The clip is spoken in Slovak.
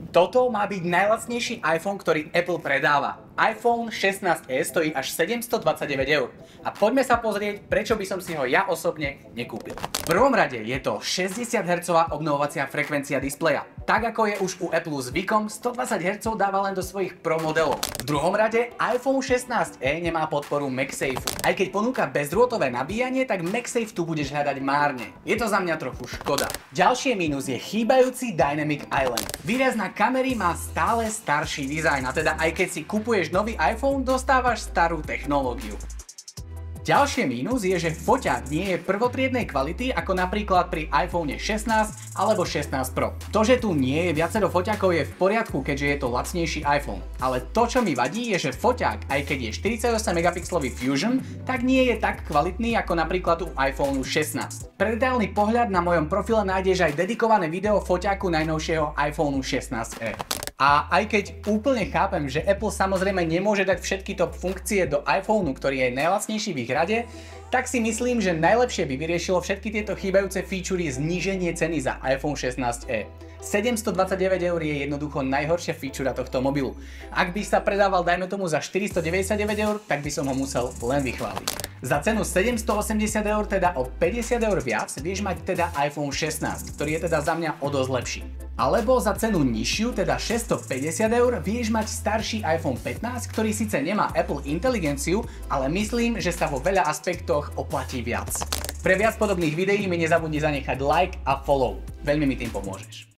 Toto má byť najlacnejší iPhone, ktorý Apple predáva. iPhone 16e stojí až 729 €. A poďme sa pozrieť, prečo by som si ho ja osobne nekúpil. V prvom rade je to 60 Hz obnovovacia frekvencia displeja. Tak ako je už u Apple zvykom, 120 Hz dáva len do svojich Pro modelov. V druhom rade iPhone 16e nemá podporu MagSafe. Aj keď ponúka bezdrôtové nabíjanie, tak MagSafe tu budeš hľadať márne. Je to za mňa trochu škoda. Ďalšie mínus je chýbajúci Dynamic Island. Výraz na kamery má stále starší dizajn, a teda aj keď si kupuješ nový iPhone, dostávaš starú technológiu. Ďalšie mínus je, že foťák nie je prvotriednej kvality ako napríklad pri iPhone 16 alebo 16 Pro. To, že tu nie je viacero foťákov, je v poriadku, keďže je to lacnejší iPhone. Ale to, čo mi vadí, je, že foťák, aj keď je 48 megapixelový Fusion, tak nie je tak kvalitný ako napríklad u iPhone 16. Pre detailný pohľad na mojom profile nájdeš aj dedikované video foťáku najnovšieho iPhone 16e. A aj keď úplne chápem, že Apple samozrejme nemôže dať všetky top funkcie do iPhoneu, ktorý je najlacnejší v ich rade, tak si myslím, že najlepšie by vyriešilo všetky tieto chýbajúce featurey zníženie ceny za iPhone 16e. 729 € je jednoducho najhoršia featura tohto mobilu. Ak by sa predával dajme tomu za 499 €, tak by som ho musel len vychváliť. Za cenu 780 €, teda o 50 € viac, vieš mať teda iPhone 16, ktorý je teda za mňa o dosť lepší. Alebo za cenu nižšiu, teda 650 €, vieš mať starší iPhone 15, ktorý síce nemá Apple inteligenciu, ale myslím, že sa vo veľa aspektoch oplatí viac. Pre viac podobných videí mi nezabudni zanechať like a follow. Veľmi mi tým pomôžeš.